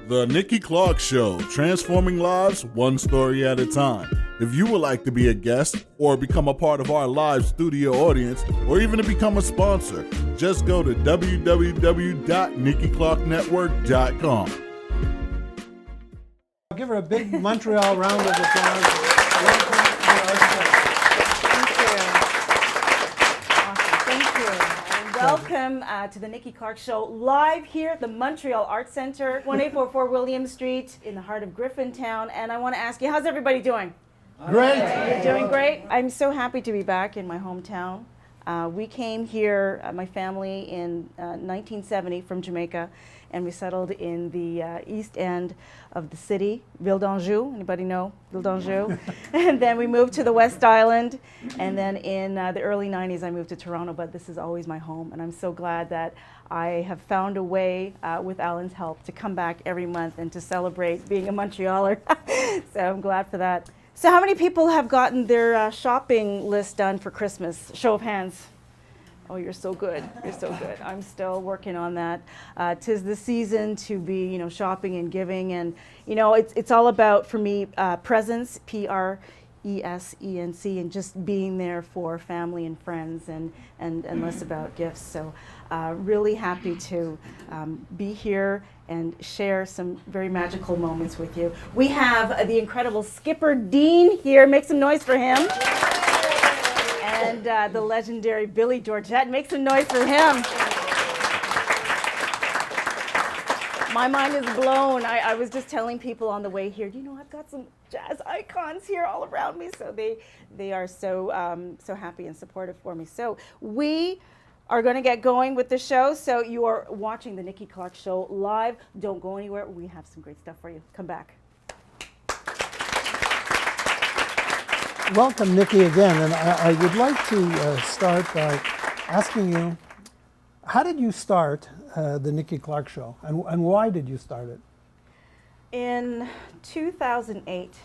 The Nikki Clarke Show, transforming lives one story at a time. If you would like to be a guest or become a part of our live studio audience or even to become a sponsor, just go to www.NikkiClarkeNetwork.com. Give her a big Montreal round of applause. Welcome to our show. Welcome to the Nikki Clarke Show, live here at the Montreal Arts Centre, 1844 William Street, in the heart of Griffintown. And I want to ask you, how's everybody doing? Great. You're doing great? I'm so happy to be back in my hometown. We came here, my family, in 1970 from Jamaica, and we settled in the east end of the city, Ville d'Anjou. Anybody know Ville d'Anjou? And then we moved to the West Island, and then in the early 90s I moved to Toronto, but this is always my home, and I'm so glad that I have found a way, with Allan's help, to come back every month and to celebrate being a Montrealer. So I'm glad for that. So how many people have gotten their shopping list done for Christmas? Show of hands. Oh, you're so good. You're so good. I'm still working on that. 'Tis the season to be, shopping and giving, and it's all about, for me, presence, PRESENC, and just being there for family and friends, and less about gifts. So, really happy to be here and share some very magical moments with you. We have the incredible Skipper Dean here. Make some noise for him. And the legendary Billy Georgette. Make some noise for him. My mind is blown. I was just telling people on the way here, I've got some jazz icons here all around me. So they are so happy and supportive for me. So we are going to get going with the show. So you are watching the Nikki Clarke Show live. Don't go anywhere. We have some great stuff for you. Come back. Welcome, Nikki, again. And I would like to start by asking you, how did you start the Nikki Clarke Show, and why did you start it? In 2008,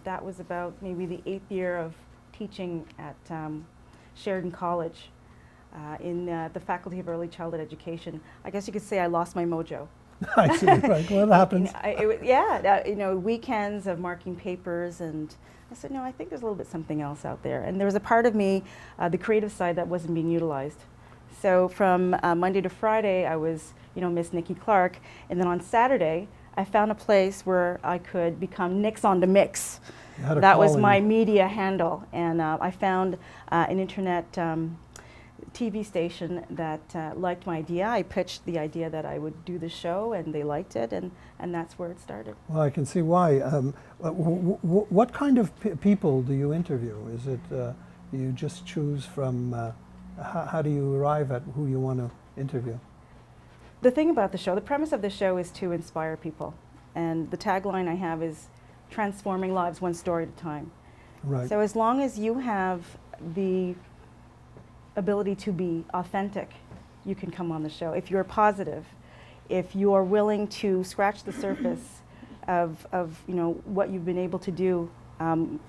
that was about maybe the 8th year of teaching at Sheridan College in the Faculty of Early Childhood Education. I guess you could say I lost my mojo. I see, right. Well, that happens. Weekends of marking papers, and I said, no, I think there's a little bit something else out there. And there was a part of me, the creative side, that wasn't being utilized. So from Monday to Friday, I was, Miss Nikki Clarke, and then on Saturday, I found a place where I could become Nix on the Mix. That was my media handle, and I found an internet TV station that liked my idea. I pitched the idea that I would do the show, and they liked it, and that's where it started. Well, I can see why. What kind of people do you interview? Is it you just choose from, how do you arrive at who you want to interview? The thing about the show, the premise of the show is to inspire people, and the tagline I have is transforming lives one story at a time. Right. So as long as you have the ability to be authentic, you can come on the show. If you're positive, if you're willing to scratch the surface of what you've been able to do,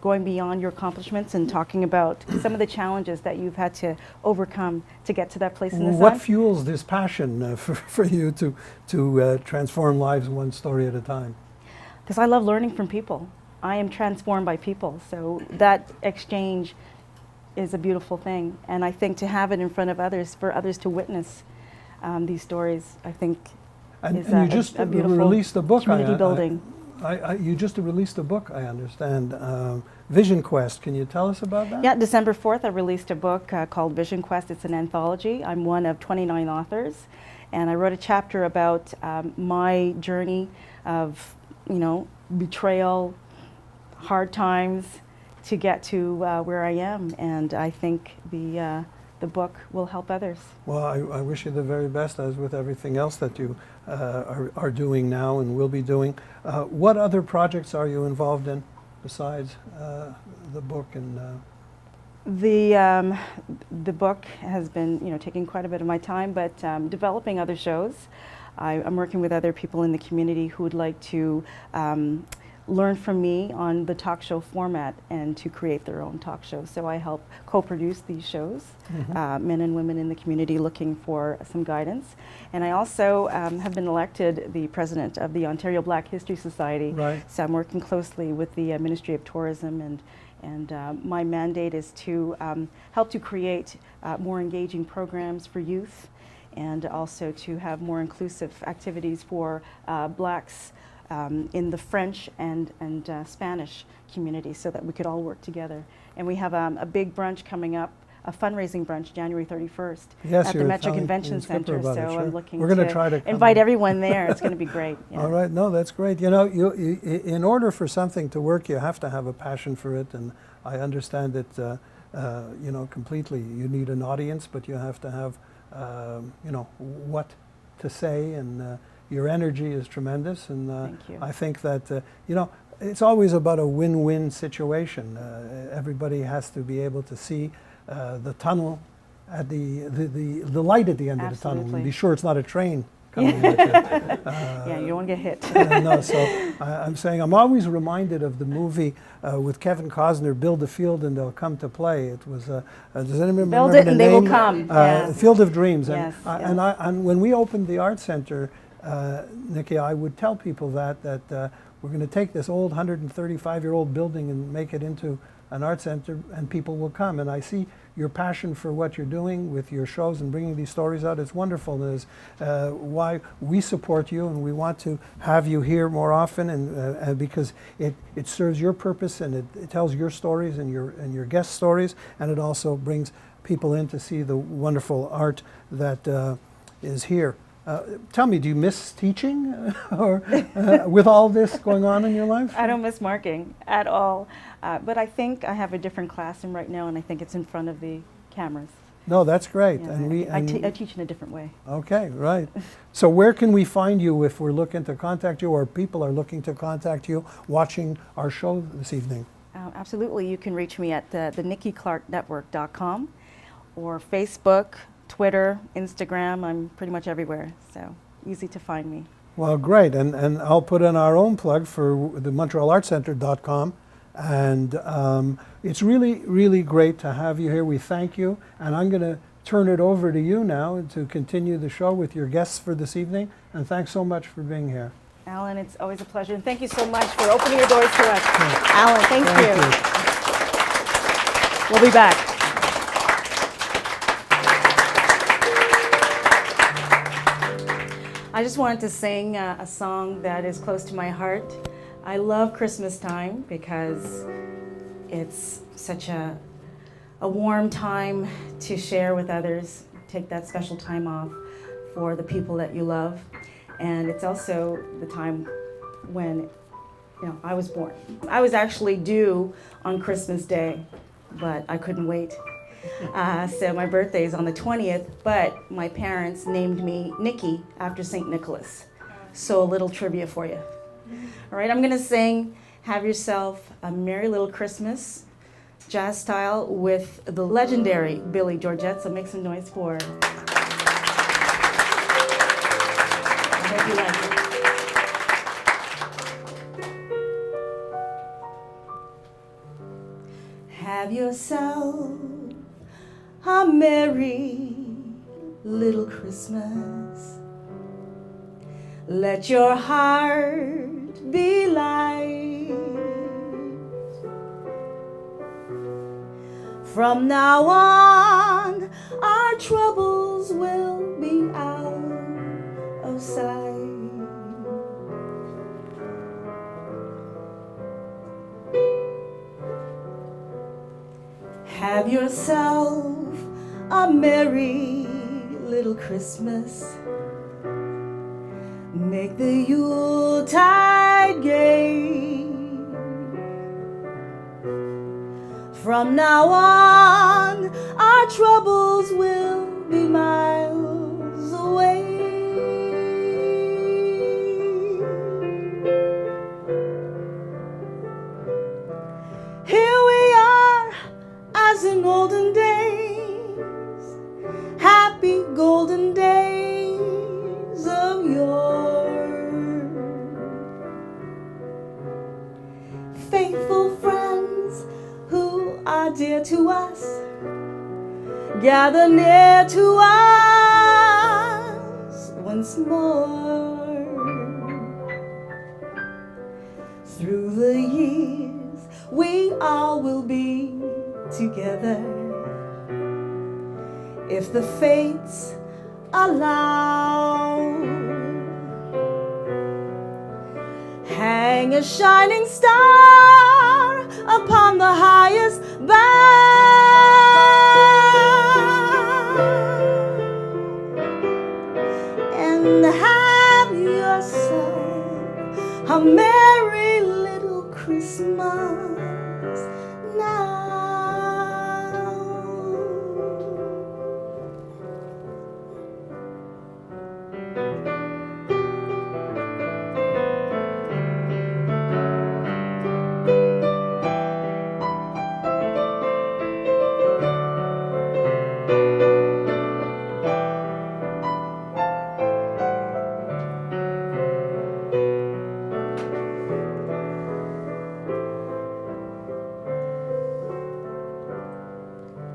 going beyond your accomplishments and talking about some of the challenges that you've had to overcome to get to that place in the sun. What fuels this passion for you to transform lives one story at a time? Because I love learning from people. I am transformed by people, so that exchange is a beautiful thing, and I think to have it in front of others, for others to witness these stories, I think is you just a beautiful released a book. Community building. You just released a book, I understand, Vision Quest. Can you tell us about that? Yeah, December 4th I released a book called Vision Quest. It's an anthology. I'm one of 29 authors, and I wrote a chapter about my journey of, betrayal, hard times, to get to where I am, and I think the book will help others. Well, I wish you the very best, as with everything else that you are doing now and will be doing. What other projects are you involved in besides the book? And the book has been taking quite a bit of my time, but developing other shows. I'm working with other people in the community who would like to learn from me on the talk show format and to create their own talk show. So I help co-produce these shows, men and women in the community looking for some guidance. And I also have been elected the president of the Ontario Black History Society. Right. So I'm working closely with the Ministry of Tourism, and my mandate is to help to create more engaging programs for youth, and also to have more inclusive activities for Blacks in the French and Spanish community, so that we could all work together. And we have a big brunch coming up, a fundraising brunch, January 31st, Yes, at the you were Metro telling Convention Skipper Center. about So it, sure. I'm looking We're gonna to try to come invite in. everyone there. It's going to be great. Yeah. All right, no, that's great. You know, in order for something to work, you have to have a passion for it, and I understand it, you know, completely. You need an audience, but you have to have, you know, what to say, and your energy is tremendous, and Thank you. I think that, you know, it's always about a win-win situation. Everybody has to be able to see the tunnel at the light at the end of the tunnel, and Absolutely. be sure it's not a train coming at you. Yeah, you don't want to get hit. No, so I'm saying I'm always reminded of the movie with Kevin Costner, Build a Field and They'll Come to Play. It was, does anyone Build remember it the and they will name? come. Yeah. Field of Dreams. Yes, And when we opened the art center, Nikki, I would tell people that we're going to take this old 135-year-old building and make it into an art center, and people will come. And I see your passion for what you're doing with your shows and bringing these stories out. It's wonderful. And is why we support you, and we want to have you here more often, and because it serves your purpose, and it tells your stories and your guest stories, and it also brings people in to see the wonderful art that is here. Tell me, do you miss teaching or with all this going on in your life? I don't miss marking at all, but I think I have a different classroom right now, and I think it's in front of the cameras. No, that's great. Yeah, And I teach in a different way. okay, right. So where can we find you if we're looking to contact you, or people are looking to contact you watching our show this evening? Absolutely, you can reach me at the NikkiClarkeNetwork.com, or Facebook, Twitter, Instagram. I'm pretty much everywhere, so easy to find me. Well, great. And I'll put in our own plug for the MontrealArtCenter.com. And it's really, really great to have you here. We thank you. And I'm going to turn it over to you now to continue the show with your guests for this evening. And thanks so much for being here. Allan, it's always a pleasure. And thank you so much for opening your doors to us. Allan, thank you. We'll be back. I just wanted to sing a song that is close to my heart. I love Christmas time because it's such a warm time to share with others, take that special time off for the people that you love. And it's also the time when, I was born. I was actually due on Christmas Day, but I couldn't wait. So my birthday is on the 20th, but my parents named me Nikki after St. Nicholas. So a little trivia for you. All right, I'm going to sing Have Yourself a Merry Little Christmas, jazz style, with the legendary Billy Georgette, so make some noise for her. I hope you like it. Have yourself a merry little Christmas. Let your heart be light. From now on, our troubles will be out of sight. Have yourself a merry little Christmas. Make the Yuletide gay. From now on, our troubles will be miles away. Here we are, as in olden days, happy golden days of yore. faithful friends who are dear to us, gather near to us once more. Through the years, we all will be together, if the fates allow. Hang a shining star upon the highest bough, and have yourself a merry little Christmas now.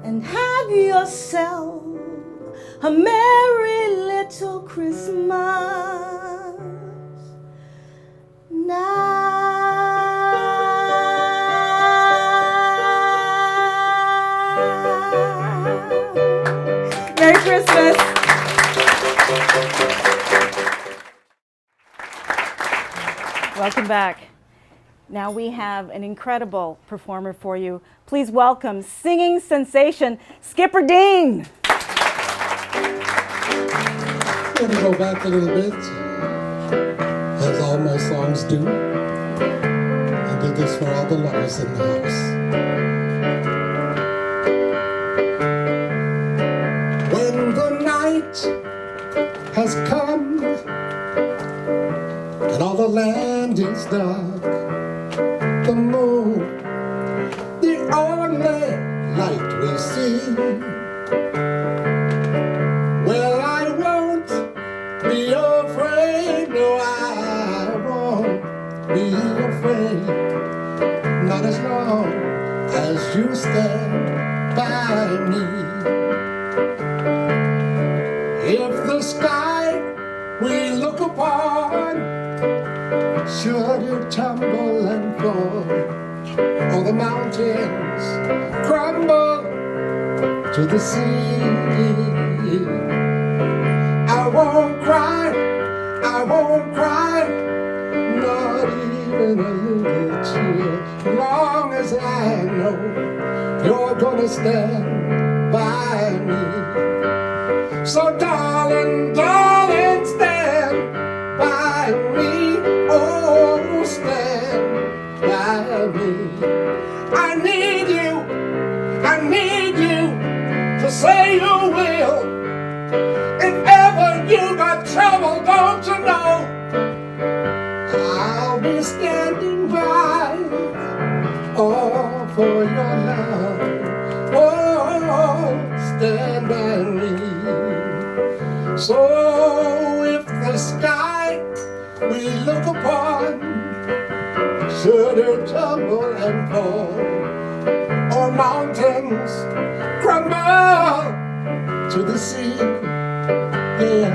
And have yourself a merry little Christmas now. Merry Christmas. Welcome back. Now we have an incredible performer for you. Please welcome singing sensation, Skipper Dean. I'm going to go back a little bit, as all my songs do. I did this for all the lovers in the house. When the night has come and all the land is dark, the moon, the only light we see. Well, I won't be afraid, no, I won't be afraid, not as long as you stand by me. If the sky we look upon should it tumble and fall, or the mountains crumble to the sea, I won't cry, I won't cry, not even a little tear, long as I know you're gonna stand by me. So darling, darling, stand by me, oh, stand by me. I need you to say you will. If ever you got trouble, don't you know I'll be standing by, oh, for your love, oh, stand by me. So if the sky we look upon should it tumble and fall, or mountains crumble to the sea, yeah,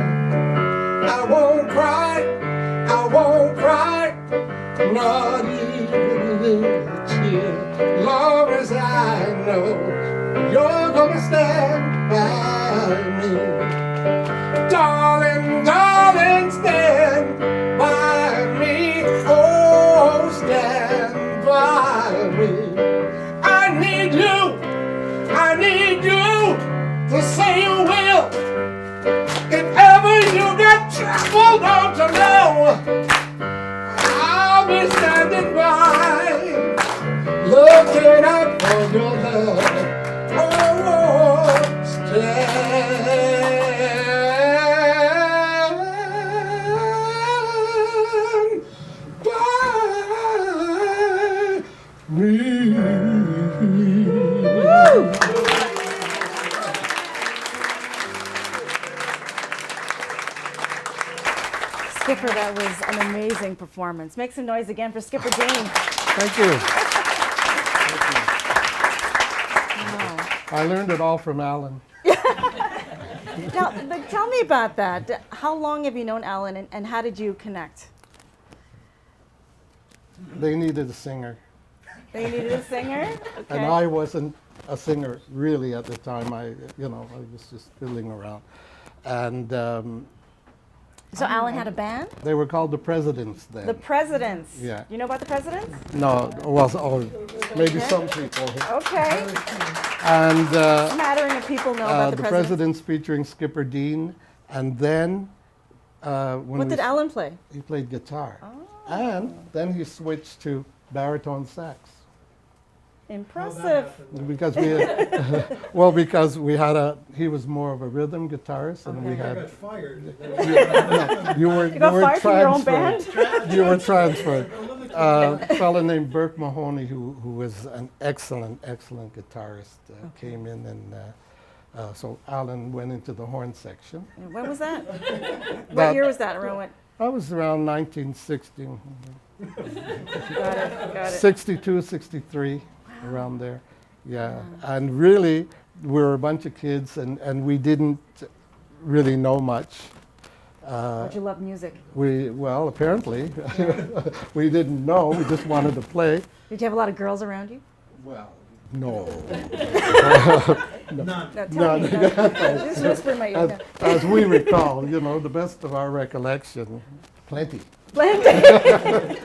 I won't cry, I won't cry, not even a little tear, long as I know you're gonna stand by me. Darling, darling, stand by me, oh, stand by me. I need you to say you will. If ever you get trouble, don't you know I'll be standing by, looking out for your love, oh, stand by me. Skipper, that was an amazing performance. Make some noise again for Skipper Dean. Thank you. Wow. I learned it all from Allan. Tell me about that. How long have you known Allan, and how did you connect? They needed a singer. They needed a singer? Okay. And I wasn't a singer really at the time. I was just fiddling around. And So Allan had a band? they were called the Presidents then. The Presidents. Yeah. You know about the Presidents? No, maybe some people. Okay. And Smattering of people know about the the Presidents. Presidents featuring Skipper Dean. And then when What did Allan play? he played guitar. Oh. And then he switched to baritone sax. Impressive. Because he was more of a rhythm guitarist, and we had. fired. You were You got fired from your own transferred. You were transferred. A fellow named Burke Mahoney, who was an excellent guitarist, came in, and so Allan went into the horn section. When was that? What year was that? Around what? I was around 1960, Got it. 62, 63, around there. Yeah, and really, we were a bunch of kids, and we didn't really know much. How'd you love music? Well, apparently, we didn't know. We just wanted to play. Did you have a lot of girls around you? Well, no. None. No, tell me. Just whisper in my ear. As we recall, the best of our recollection, plenty. Plenty.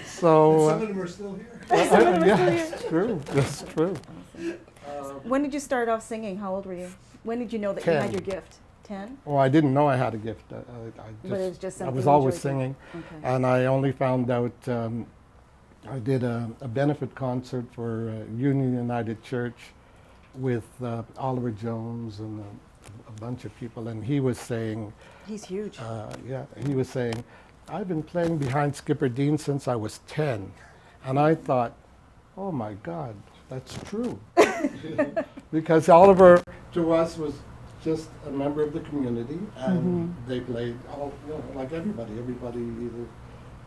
So, Some of them are still here. yeah, it's true. It's true. When did you start off singing? How old were you? When did you know that you 10. had your gift? 10? Well, I didn't know I had a gift. But it was just I something was you always enjoyed doing. singing, Okay. and I only found out. I did a benefit concert for Union United Church with Oliver Jones and a bunch of people, and he was saying, He's huge. he was saying, I've been playing behind Skipper Dean since I was 10, and I thought, oh my God, that's true, because Oliver to us was just a member of the community, and they played all, like everybody. Everybody either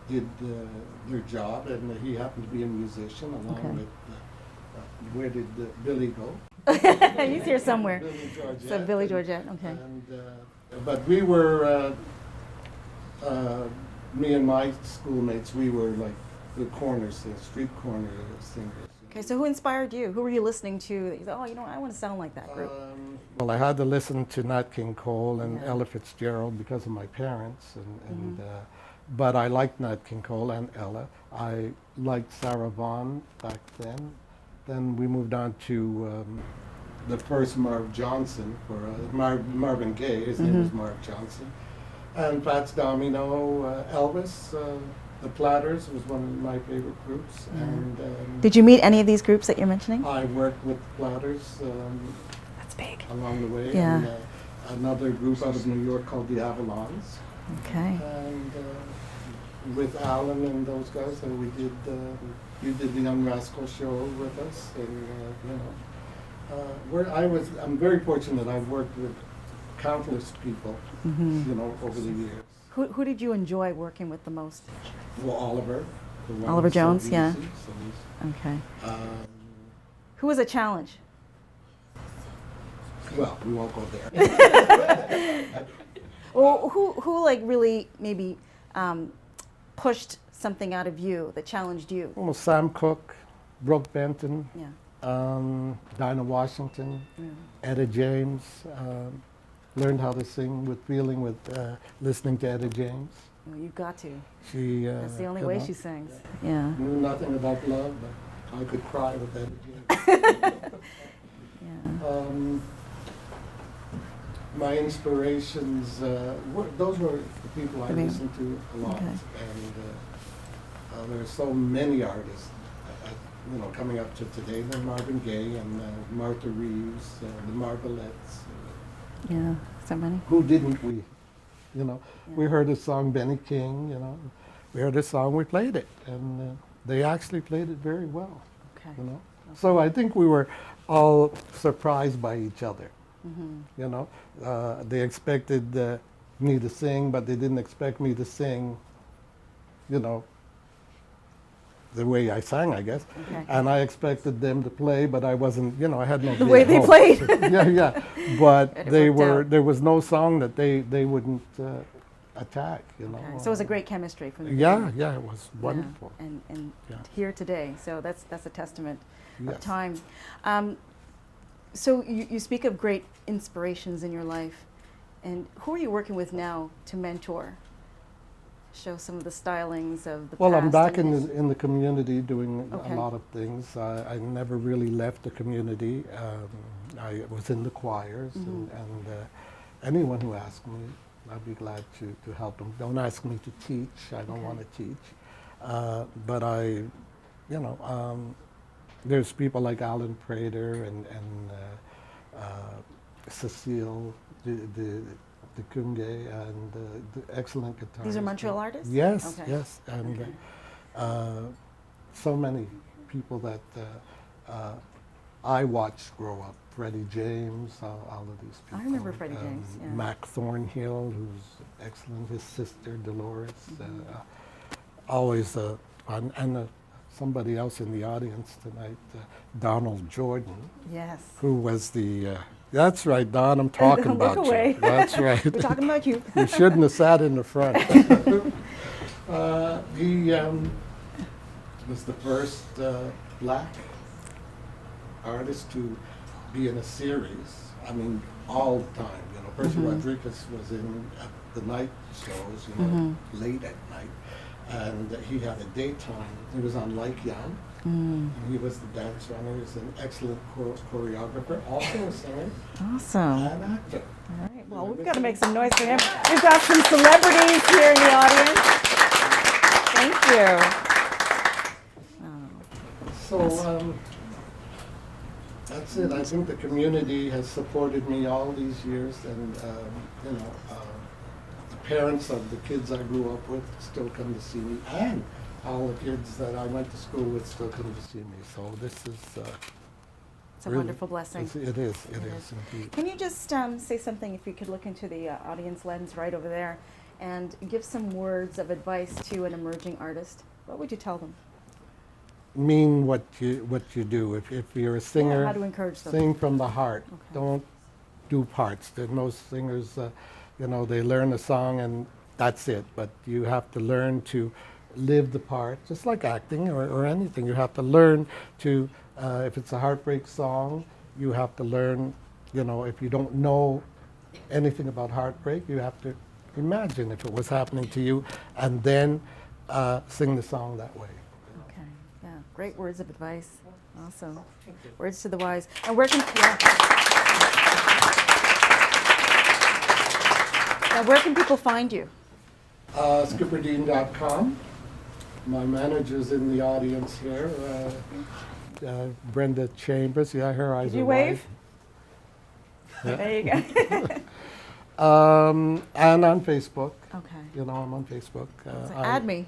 did their job, and he happened to be a musician along with, where did Billy go? He's here somewhere. Billy Georgette. So Billy Georgette, okay. And, but we were, me and my schoolmates, we were like the street corner singers. Okay, so who inspired you? Who were you listening to that you thought, oh, I want to sound like that group? Well, I had to listen to Nat King Cole and Yeah. Ella Fitzgerald because of my parents, but I liked Nat King Cole and Ella. I liked Sarah Vaughan back then. Then we moved on to the first Marv Johnson, for Marvin Gaye. His name was Marv Johnson. And Fats Domino, Elvis, the Platters was one of my favorite groups. And Did you meet any of these groups that you're mentioning? I worked with Platters That's big. along the way. Yeah. And, another group out of New York called the Avalons. Okay. And with Allan and those guys, and you did the Young Rascal show with us, and I'm very fortunate. I've worked with countless people, over the years. Who did you enjoy working with the most? Well, Oliver. the one Oliver who's so Jones, yeah. easy, so he's, Okay. Who was a challenge? well, we won't go there. Or who like really maybe pushed something out of you that challenged you? Well, Sam Cooke, Brooke Benton, Yeah. Dinah Washington, Yeah. Etta James. Learned how to sing with feeling with listening to Etta James. Well, you've got to. She That's the only way she sings. Yeah. knew nothing about love, but I could cry with Etta James. Yeah. My inspirations, those were the people I The main- listened to a lot, Okay. and there are so many artists, coming up to today. Then Marvin Gaye and Martha Reeves, the Marvelettes. Yeah. So many. Who didn't we? We Yeah. heard a song, Benny King. We heard a song, we played it, and they actually played it very well. Okay. So I think we were all surprised by each other. Mm-hmm. They expected me to sing, but they didn't expect me to sing, the way I sang, I guess. Okay. And I expected them to play, but I wasn't, you know, I had no The big way they hopes. played. Yeah. But And it they worked were, out. there was no song that they wouldn't attack, you know. Okay. So it was a great chemistry from the Yeah, beginning. yeah, it was wonderful. Yeah. And Yeah. here today, so that's a testament of Yes. time. So you speak of great inspirations in your life, and who are you working with now to mentor? Show some of the stylings of the Well, past. I'm back and in the community doing Okay. a lot of things. I never really left the community. I was in the choirs, Mm-hmm. and anyone who asks me, I'd be glad to help them. Don't ask me to teach. I don't Okay. want to teach. But you know, there's people like Allan and Cecile the Kunge and the excellent guitarists. These are Montreal artists? Yes, Okay. yes, and Okay. so many people that I watched grow up. Freddie James, all of these people. I remember Freddie James, yeah. Mac Thornhill, who's excellent. His sister Dolores, Mm-hmm. always and somebody else in the audience tonight, Donald Jordan, Yes. who was the. That's right, Don. I'm talking Don't look about away. you. That's right. We're talking about you. You shouldn't have sat in the front. He was the first black artist to be in a series. I mean, all the time. You know, Percy Rodriguez was in the night shows, you know, late at night, and he had a daytime. He was on Like Young. And he was the dance runner. He's an excellent choreographer, also a singer Awesome. and actor. All right. Well, we've got to make some noise for him. We've got some celebrities here in the audience. Thank you. So that's it. I think the community has supported me all these years, and you know, the parents of the kids I grew up with still come to see me, and all the kids that I went to school with still come to see me. So this is It's a really, wonderful blessing. it is indeed. Can you just say something, if you could look into the audience lens right over there, and give some words of advice to an emerging artist? What would you tell them? Mean what you do. If you're a singer, how to encourage them. sing from the heart. Okay. Don't do parts. Most singers, you know, they learn a song and that's it. But you have to learn to live the part, just like acting or anything. You have to learn to, if it's a heartbreak song, you have to learn, you know, if you don't know anything about heartbreak, you have to imagine if it was happening to you and then sing the song that way. Okay, yeah, great words of advice. Awesome. Words to the wise. And where can now, where can people find you? Skipperdean.com. My manager's in the audience here, Brenda Chambers. Yeah, her eyes Did are you wide. wave? There you go. And on Facebook. Okay. You know, I'm on Facebook. So add me.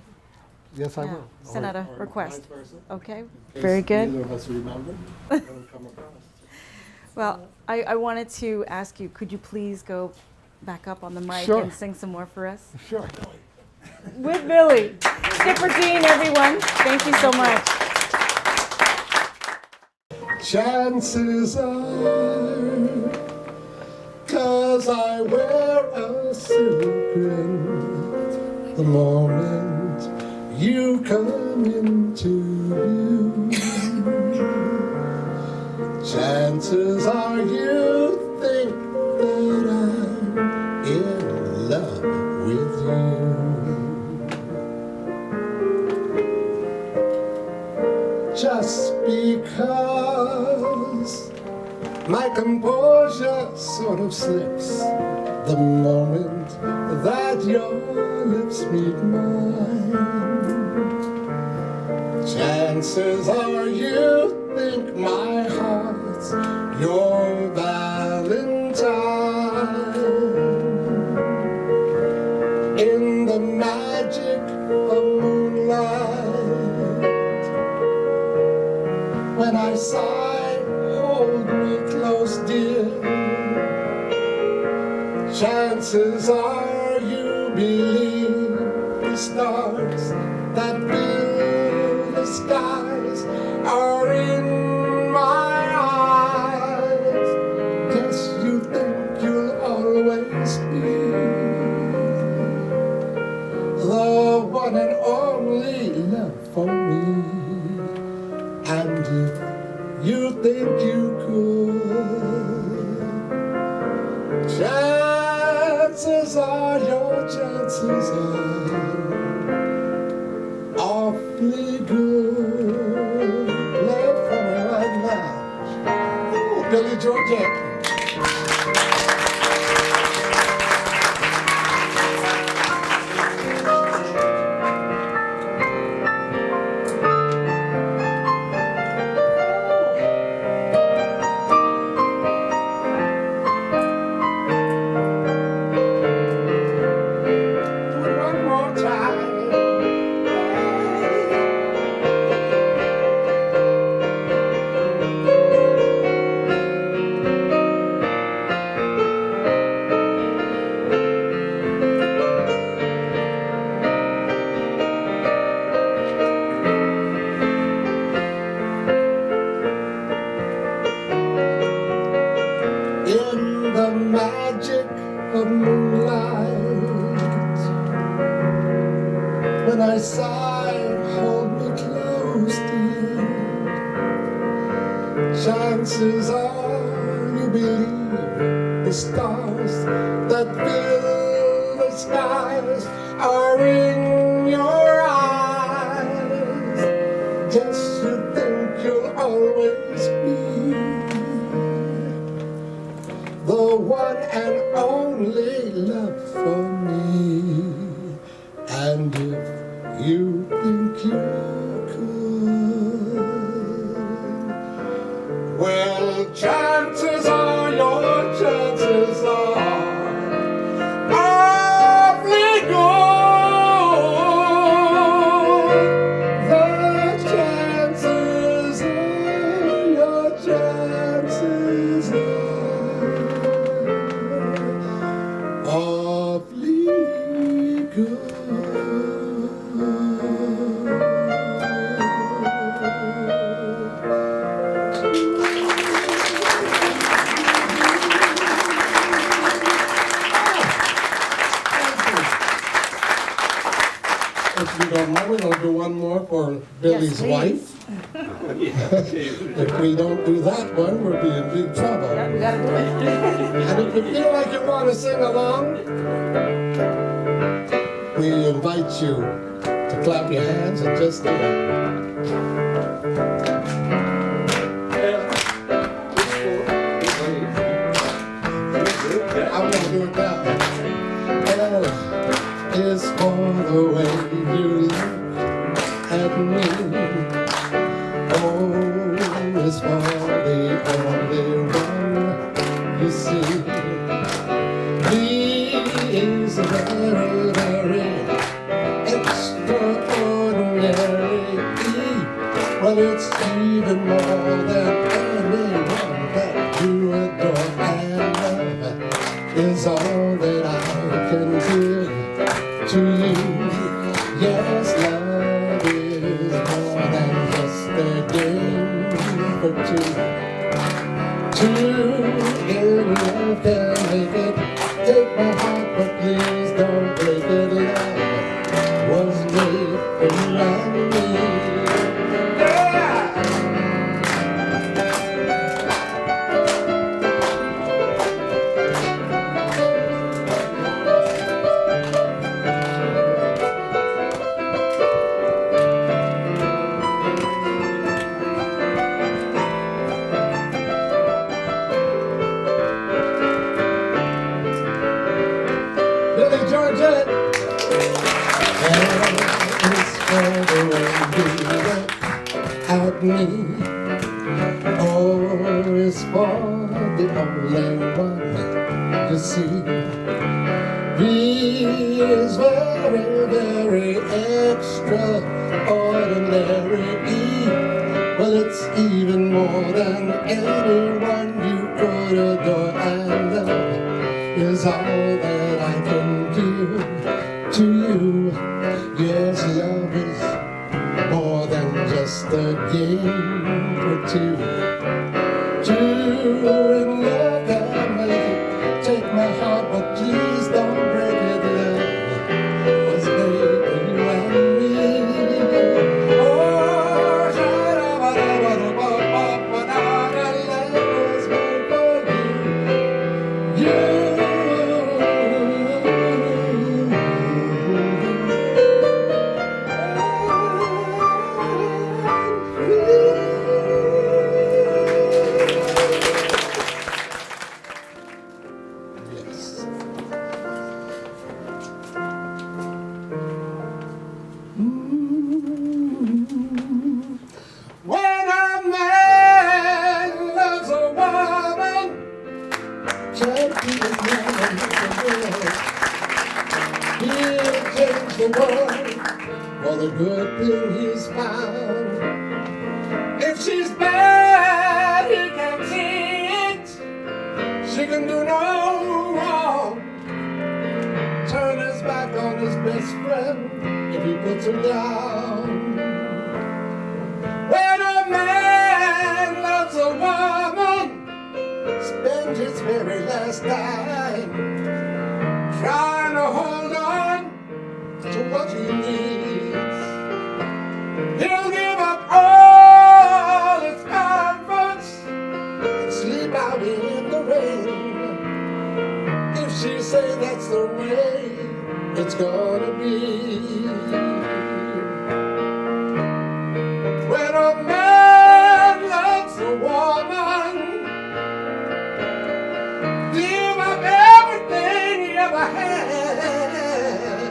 Yes, I Yeah, will. send out a request. vice versa, Okay. in case Very good. Neither of us remember. Don't come across. Well, I wanted to ask you, could you please go back up on the mic Sure. and sing some more for us? Sure. With Billy. Skipper Dean, everyone. Thank you so much. Chances are, 'cause I wear a silver grin the moment you come into view. Chances are you think that I'm in love with you. Just because my composure sort of slips the moment that your lips meet mine. Chances are you think my heart's your valentine. In the magic of moonlight, when I sigh, hold me close, dear. Chances are you believe the stars that fill the sky. awfully good. Play it for me right now. Ooh, Billy Georgette. In the magic of moonlight, when I sigh, hold me close to you. Chances are you believe the stars that fill the skies are in your eyes. Just you think you'll always be the one and only love for me. And if you think you could, well, chances are, your chances are awfully good. The chances are, your chances are awfully good. If you don't mind, we're going to do one more for Billy's wife. If we don't do that one, we'll be in big trouble. Yeah, we gotta do it. And if you feel like you want to sing along, we invite you to clap your hands and just do it. I'm going to do it now. L is for the way you look at me. O is for the only one you see. B is very, very extraordinary. E, well, it's even more than anyone that you adore and love is all that I can give to you. Yes, love is more than just a game for two. Two in love can make it. Take my heart, but please don't break it. Love was made for you and me. Billy Georgette. And it's for the way you look at me. Oh, it's for the only one you see. B is very, very extraordinary. E, well, it's even more than anyone you could adore and love is all that I can give to you. Yes, love is more than just a game for two. Two in love can make it. Take my heart, but please don't break it. Love was made for you and me. Oh, love was made for you. When a man loves a woman, can't be a man he'll change the world for the good thing he's found. If she's bad, he can see it. She can do no wrong. Turn his back on his best friend if he puts her down. When a man loves a woman, spends his very last dime trying to hold on to what he needs. He'll give up all his comforts and sleep out in the rain. If she say that's the way it's gonna be. When a man loves a woman, give up everything he ever had,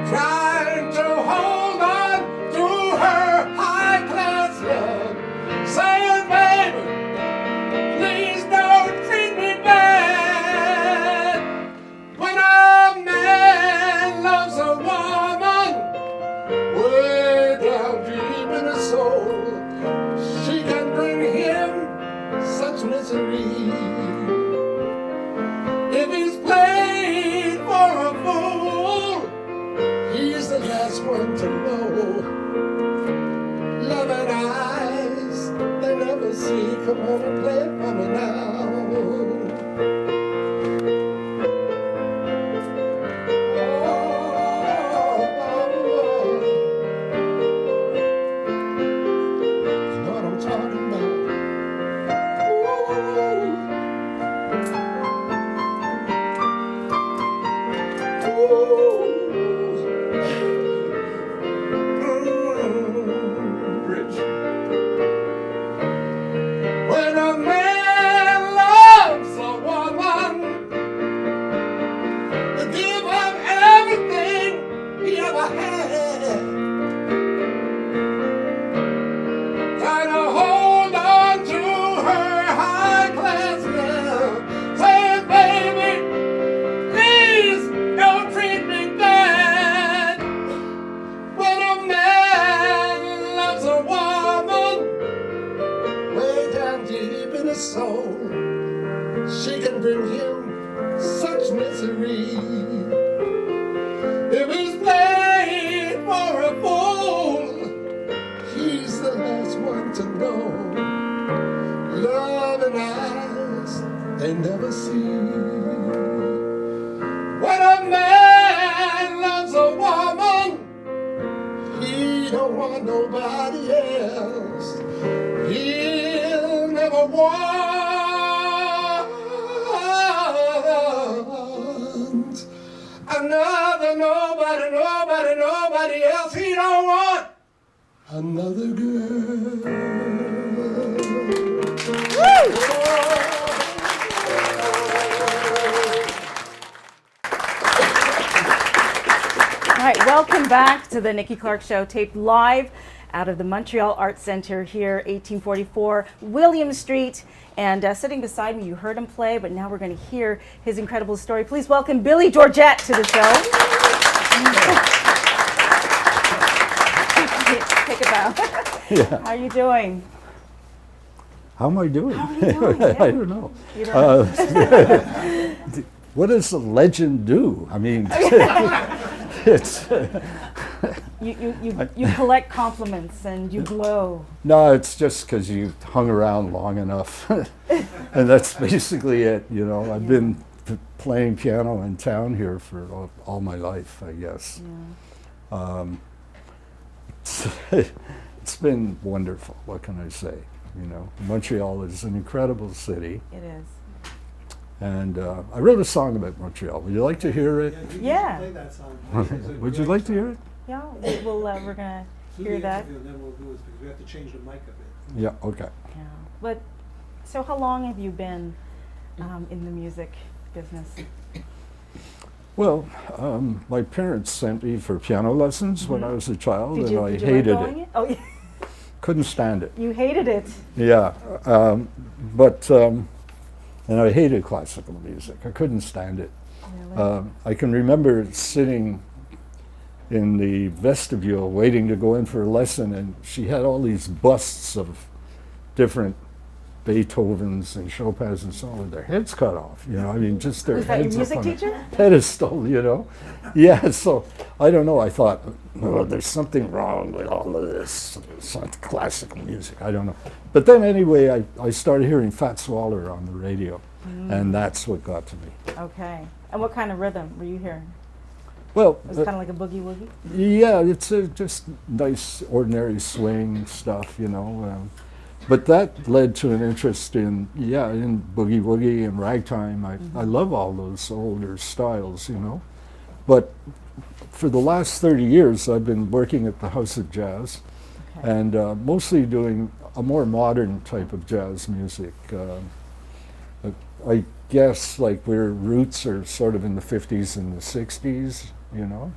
trying to hold on to her high-class love, saying, baby, please don't treat me bad. When a man loves a woman, way down deep in his soul, she can bring him such misery. If he's played for a fool, he's the last one to know. Loving eyes they never see. Come on and play it for me now. You know what I'm talking about. Rich. When a man loves a woman, to give up everything he ever had, trying to hold on to her high-class love, saying, baby, please don't treat me bad. When a man loves a woman, way down deep in his soul, she can bring him such misery. If he's played for a fool, he's the last one to know. Love and eyes they never see. When a man loves a woman, he don't want nobody else. He'll never want another nobody else. He don't want another girl. All right, welcome back to the Nikki Clarke Show, taped live out of the Montreal Arts Centre here, 1844 William Street. And sitting beside me, you heard him play, but now we're going to hear his incredible story. Please welcome Billy Georgette to the show. Take a bow. Yeah. How are you doing? How am I doing? How are you doing? I Yeah. don't know. You don't know. What does a legend do? I mean, it's You collect compliments and you glow. no, it's just because you've hung around long enough, and that's basically it. You know, I've been playing piano in town here for all my life, I guess. Yeah. It's been wonderful. What can I say? You know, Montreal is an incredible city, It is. and I wrote a song about Montreal. Would you like to hear it? Yeah. Play that song. Would you like to hear it? Yeah, we're gonna hear that. And then we'll do it because we have to change the mic a bit. Yeah. Okay. Yeah. But so how long have you been in the music business? Well, my parents sent me for piano lessons when I was a child, Did and you, I did you hated like going it. Oh, yeah. Couldn't stand it. You hated it. Yeah, and I hated classical music. I couldn't stand it. Really? I can remember sitting in the vestibule waiting to go in for a lesson, and she had all these busts of different Beethovens and Chopins and so on with their heads cut off. You know, I mean, just their Was that your heads music up on teacher? a pedestal. You know, yeah. So I don't know. I thought, oh, there's something wrong with all of this. It's not classical music. I don't know. But then anyway, I started hearing Fats Waller on the radio, and that's what got to me. Okay. And what kind of rhythm were you hearing? Well, It was kind of like a boogie woogie? yeah, it's just nice, ordinary swing stuff, you know. But that led to an interest in boogie woogie and ragtime. I love all those older styles, you know. But for the last 30 years, I've been working at the House of Jazz, Okay. and mostly doing a more modern type of jazz music. I guess like where roots are sort of in the 50s and the 60s, you know,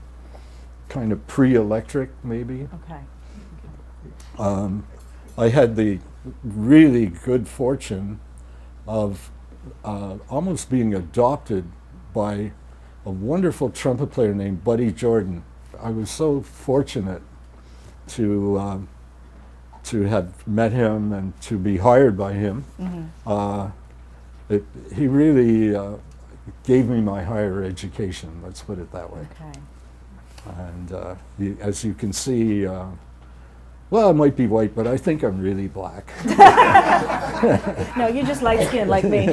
kind of pre-electric maybe. Okay. I had the really good fortune of almost being adopted by a wonderful trumpet player named Buddy Jordan. I was so fortunate to have met him and to be hired by him. He really gave me my higher education, let's put it that way. Okay. And as you can see, well, I might be white, but I think I'm really black. No, you're just light skinned like me.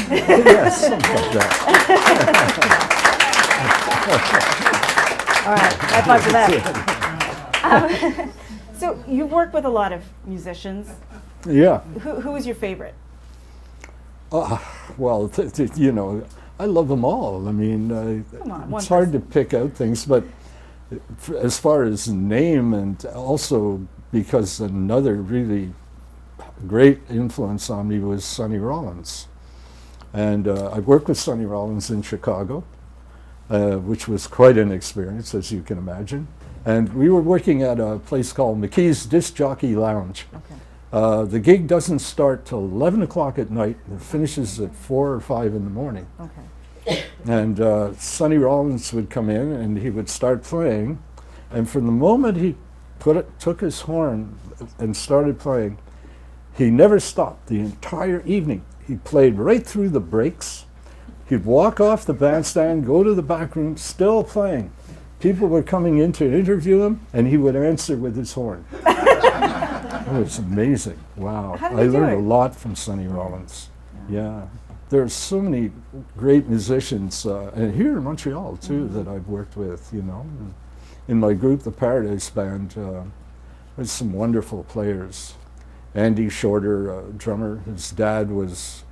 Yes, something like that. All right, high five for that. So you've worked with a lot of musicians. Yeah. Who is your favorite? Well, you know, I love them all. I mean, Come on, one it's hard to pick out things, but as far as name, and also because another really great influence on me was Sonny Rollins. And I worked with Sonny Rollins in Chicago, which was quite an experience, as you can imagine. And we were working at a place called McKee's Disc Jockey Lounge. Okay. The gig doesn't start till 11 o'clock at night, and it finishes at 4 or 5 in the morning. Okay. And Sonny Rollins would come in and he would start playing, and from the moment he took his horn and started playing, he never stopped the entire evening. He played right through the breaks. He'd walk off the bandstand, go to the back room, still playing. People were coming in to interview him, and he would answer with his horn. It was amazing. Wow. How did I he do learned it? a lot from Sonny Rollins. Yeah. There are so many great musicians, and here in Montreal too, that I've worked with, you know. In my group, the Paradise Band, there's some wonderful players. Andy Shorter, drummer, his dad was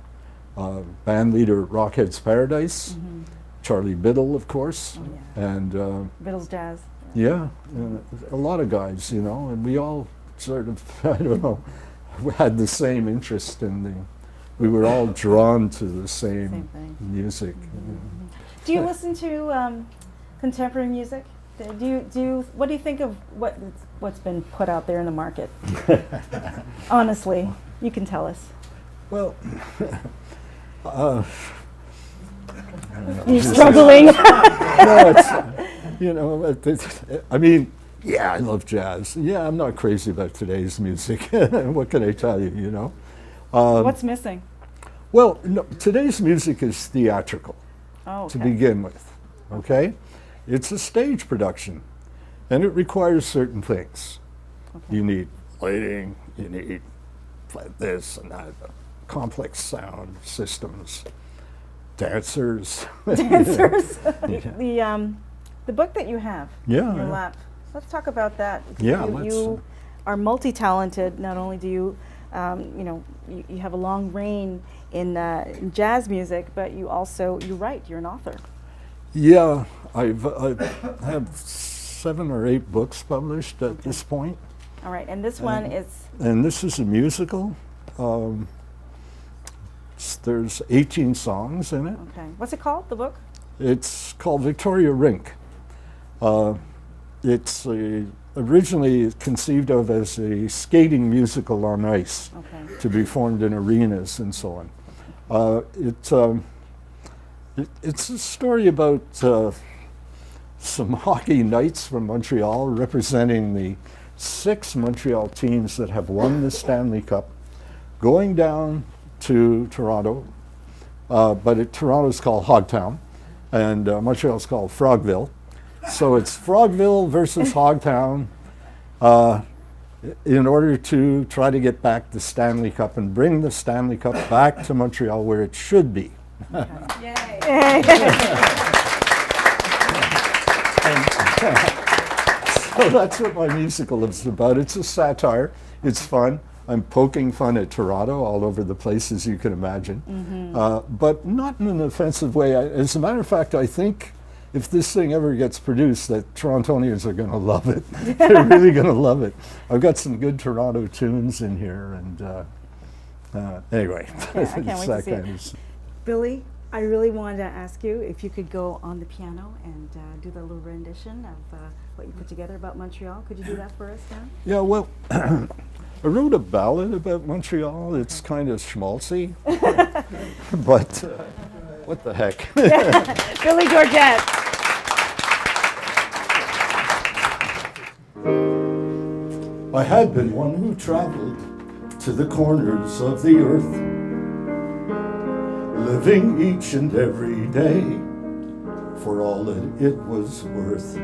band leader at Rockhead's Paradise. Charlie Biddle, of course. Oh, yeah. And Beatles jazz. yeah, a lot of guys, you know, and we all sort of, I don't know, had the same interest in we were all drawn to the Same same thing. music. Do you listen to contemporary music? What do you think of what's been put out there in the market? Honestly, you can tell us. Well, You're struggling. no, it's, you know, I mean, yeah, I love jazz. Yeah, I'm not crazy about today's music. What can I tell you, you know? What's missing? Well, no, today's music is theatrical Oh, to okay. begin with, okay? It's a stage production, and it requires certain things. Okay. You need lighting, you need this and that, complex sound systems, dancers. Dancers. Yeah. The book that you have Yeah, in your yeah. lap. Let's talk about that. Yeah, You are multi-talented. Not only do you, you have a long reign in jazz music, but you also write. You're an author. Yeah, I have 7 or 8 books published at this point. All right, and this one is And this is a musical. There's 18 songs in it. okay. What's it called? The book? It's called Victoria Rink. It's originally conceived of as a skating musical on ice to be formed in arenas and so on. It's a story about some hockey knights from Montreal representing the 6 Montreal teams that have won the Stanley Cup, going down to Toronto, but Toronto's called Hogtown, and Montreal's called Frogville. So it's Frogville versus Hogtown in order to try to get back the Stanley Cup and bring the Stanley Cup back to Montreal where it should be. Yay! So that's what my musical is about. It's a satire. It's fun. I'm poking fun at Toronto all over the place, as you can imagine, but not in an offensive way. As a matter of fact, I think if this thing ever gets produced, that Torontonians are going to love it. They're really going to love it. I've got some good Toronto tunes in here, and anyway. Yeah, I can't wait to see it. Billy, I really wanted to ask you if you could go on the piano and do the little rendition of what you put together about Montreal. Could you do that for us now? Yeah, well, I wrote a ballad about Montreal. It's kind of schmaltzy, but what the heck. Billy Georgette. I had been one who traveled to the corners of the earth, living each and every day for all that it was worth.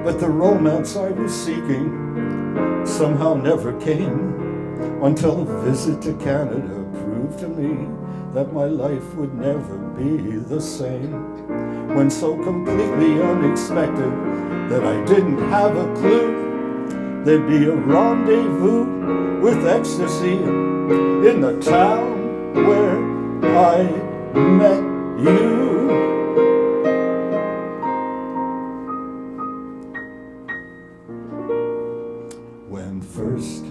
But the romance I was seeking somehow never came, until a visit to Canada proved to me that my life would never be the same. When so completely unexpected that I didn't have a clue there'd be a rendezvous with ecstasy in the town where I met you. When first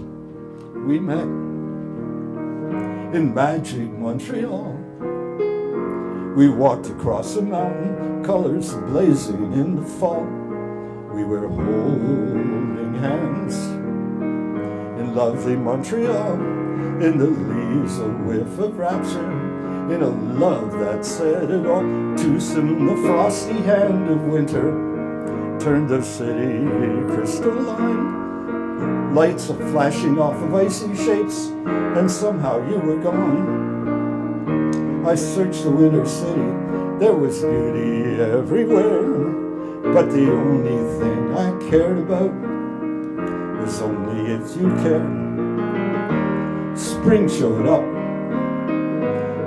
we met in magic Montreal, we walked across a mountain, colors blazing in the fall. We were holding hands in lovely Montreal, in the leaves a whiff of rapture, in a love that said it all. Too soon the frosty hand of winter turned the city crystalline, lights are flashing off of icy shapes, and somehow you were gone. I searched the winter city, there was beauty everywhere, but the only thing I cared about was only if you cared. Spring showed up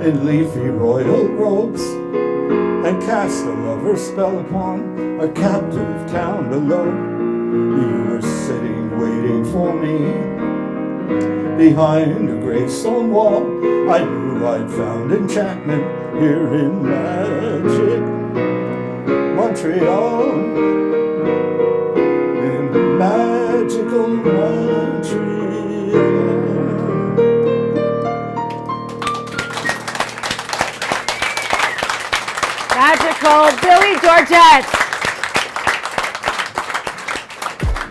in leafy royal robes and cast a lover's spell upon a captive town below. You were sitting waiting for me behind a gray stone wall. I knew I'd found enchantment here in magic Montreal, in magical Montreal. Magical Billy Georgette.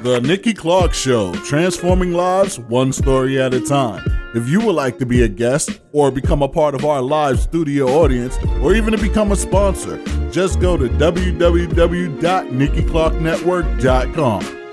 The Nikki Clarke Show, transforming lives one story at a time. If you would like to be a guest or become a part of our live studio audience, or even to become a sponsor, just go to www.NikkiClarkeNetwork.com.